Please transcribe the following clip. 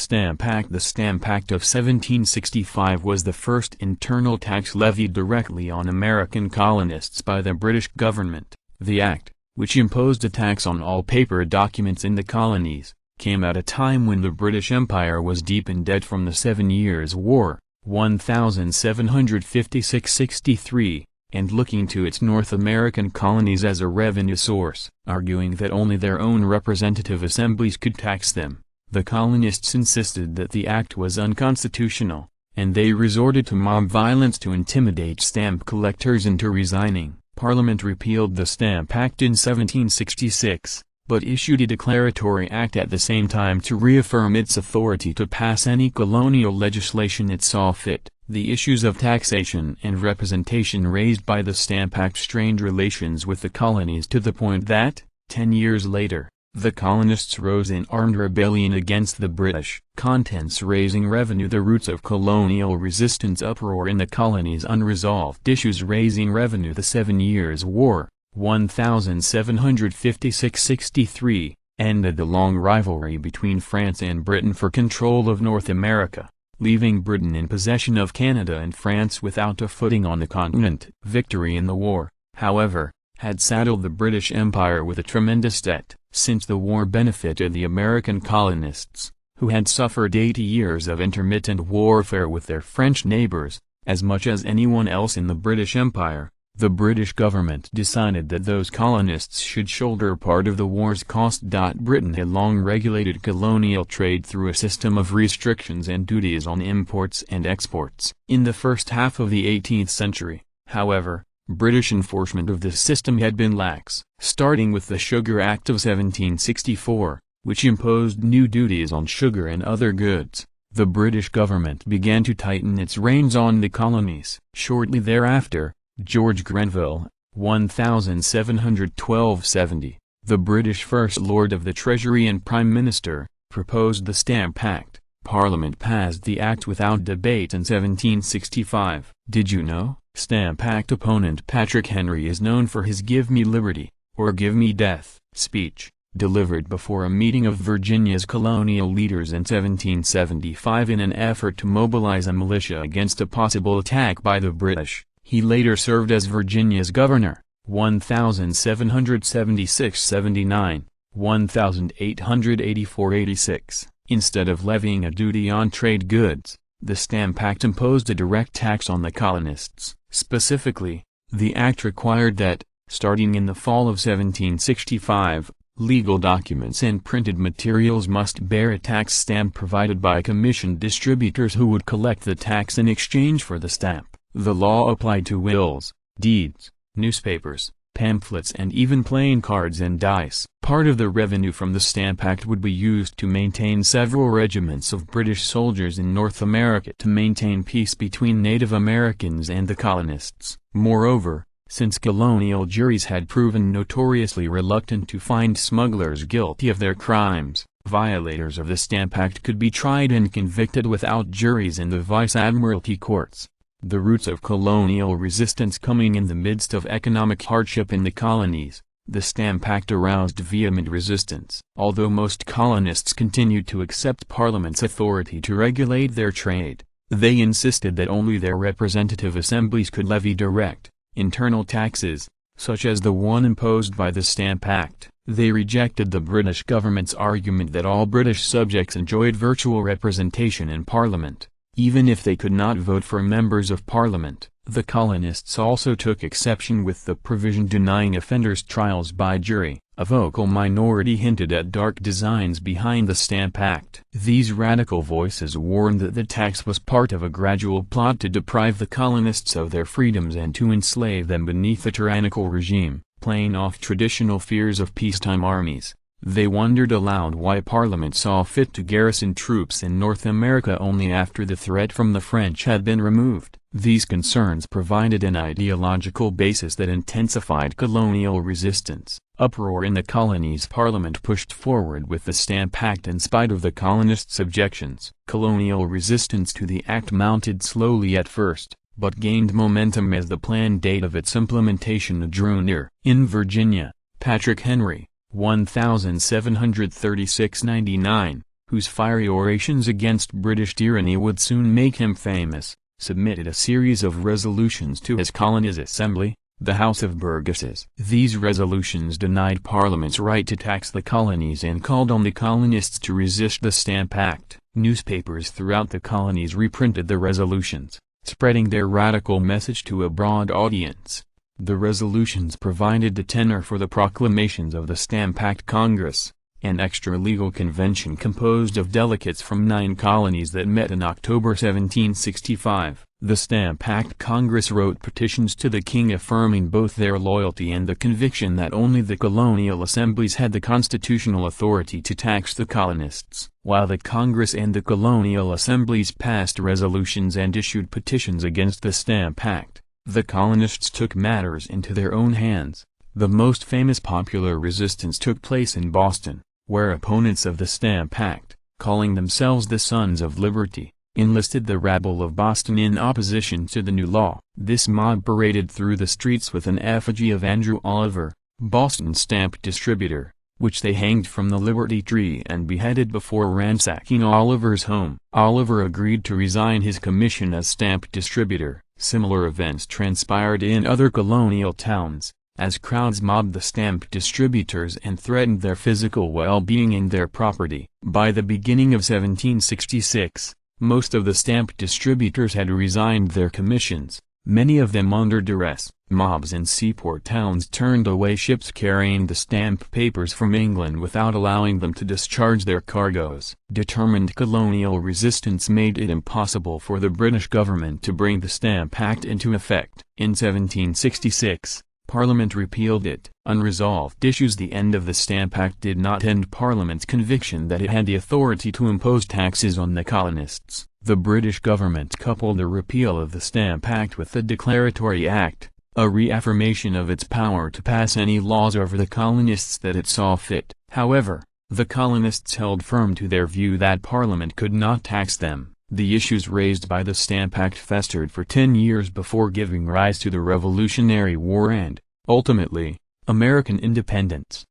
Stamp Act. The Stamp Act of 1765 was the first internal tax levied directly on American colonists by the British government. The act, which imposed a tax on all paper documents in the colonies, came at a time when the British Empire was deep in debt from the 7 Years' War, 1756–63, and looking to its North American colonies as a revenue source, arguing that only their own representative assemblies could tax them. The colonists insisted that the act was unconstitutional, and they resorted to mob violence to intimidate stamp collectors into resigning. Parliament repealed the Stamp Act in 1766, but issued a declaratory act at the same time to reaffirm its authority to pass any colonial legislation it saw fit. The issues of taxation and representation raised by the Stamp Act strained relations with the colonies to the point that, 10 years later, the colonists rose in armed rebellion against the British. Contents: raising revenue. The roots of colonial resistance. Uproar in the colonies. Unresolved issues raising revenue. The 7 Years' War, 1756–63, ended the long rivalry between France and Britain for control of North America, leaving Britain in possession of Canada and France without a footing on the continent. Victory in the war, however, had saddled the British Empire with a tremendous debt. Since the war benefited the American colonists, who had suffered 80 years of intermittent warfare with their French neighbors, as much as anyone else in the British Empire, the British government decided that those colonists should shoulder part of the war's cost. Britain had long regulated colonial trade through a system of restrictions and duties on imports and exports. In the first half of the 18th century, however, British enforcement of this system had been lax. Starting with the Sugar Act of 1764, which imposed new duties on sugar and other goods, the British government began to tighten its reins on the colonies. Shortly thereafter, George Grenville, 1712–70, the British First Lord of the Treasury and Prime Minister, proposed the Stamp Act. Parliament passed the act without debate in 1765. Did you know? Stamp Act opponent Patrick Henry is known for his "Give me liberty, or give me death" speech, delivered before a meeting of Virginia's colonial leaders in 1775 in an effort to mobilize a militia against a possible attack by the British. He later served as Virginia's governor, 1776–79, 1884–86. Instead of levying a duty on trade goods, the Stamp Act imposed a direct tax on the colonists. Specifically, the act required that, starting in the fall of 1765, legal documents and printed materials must bear a tax stamp provided by commissioned distributors who would collect the tax in exchange for the stamp. The law applied to wills, deeds, newspapers, pamphlets and even playing cards and dice. Part of the revenue from the Stamp Act would be used to maintain several regiments of British soldiers in North America to maintain peace between Native Americans and the colonists. Moreover, since colonial juries had proven notoriously reluctant to find smugglers guilty of their crimes, violators of the Stamp Act could be tried and convicted without juries in the vice-admiralty courts. The roots of colonial resistance. Coming in the midst of economic hardship in the colonies, the Stamp Act aroused vehement resistance. Although most colonists continued to accept Parliament's authority to regulate their trade, they insisted that only their representative assemblies could levy direct, internal taxes, such as the one imposed by the Stamp Act. They rejected the British government's argument that all British subjects enjoyed virtual representation in Parliament, even if they could not vote for members of Parliament. The colonists also took exception with the provision denying offenders trials by jury. A vocal minority hinted at dark designs behind the Stamp Act. These radical voices warned that the tax was part of a gradual plot to deprive the colonists of their freedoms and to enslave them beneath a tyrannical regime. Playing off traditional fears of peacetime armies, they wondered aloud why Parliament saw fit to garrison troops in North America only after the threat from the French had been removed. These concerns provided an ideological basis that intensified colonial resistance. Uproar in the colonies. Parliament pushed forward with the Stamp Act in spite of the colonists' objections. Colonial resistance to the act mounted slowly at first, but gained momentum as the planned date of its implementation drew near. In Virginia, Patrick Henry, 1736–99, whose fiery orations against British tyranny would soon make him famous, submitted a series of resolutions to his colony's assembly, the House of Burgesses. These resolutions denied Parliament's right to tax the colonies and called on the colonists to resist the Stamp Act. Newspapers throughout the colonies reprinted the resolutions, spreading their radical message to a broad audience. The resolutions provided the tenor for the proclamations of the Stamp Act Congress, an extra-legal convention composed of delegates from 9 colonies that met in October 1765. The Stamp Act Congress wrote petitions to the king affirming both their loyalty and the conviction that only the colonial assemblies had the constitutional authority to tax the colonists. While the Congress and the colonial assemblies passed resolutions and issued petitions against the Stamp Act, the colonists took matters into their own hands. The most famous popular resistance took place in Boston, where opponents of the Stamp Act, calling themselves the Sons of Liberty, enlisted the rabble of Boston in opposition to the new law. This mob paraded through the streets with an effigy of Andrew Oliver, Boston stamp distributor, which they hanged from the Liberty Tree and beheaded before ransacking Oliver's home. Oliver agreed to resign his commission as stamp distributor. Similar events transpired in other colonial towns, as crowds mobbed the stamp distributors and threatened their physical well-being and their property. By the beginning of 1766, most of the stamp distributors had resigned their commissions, many of them under duress. Mobs in seaport towns turned away ships carrying the stamp papers from England without allowing them to discharge their cargoes. Determined colonial resistance made it impossible for the British government to bring the Stamp Act into effect. In 1766, Parliament repealed it. Unresolved issues. The end of the Stamp Act did not end Parliament's conviction that it had the authority to impose taxes on the colonists. The British government coupled the repeal of the Stamp Act with the Declaratory Act, a reaffirmation of its power to pass any laws over the colonists that it saw fit. However, the colonists held firm to their view that Parliament could not tax them. The issues raised by the Stamp Act festered for 10 years before giving rise to the Revolutionary War and, ultimately, American independence.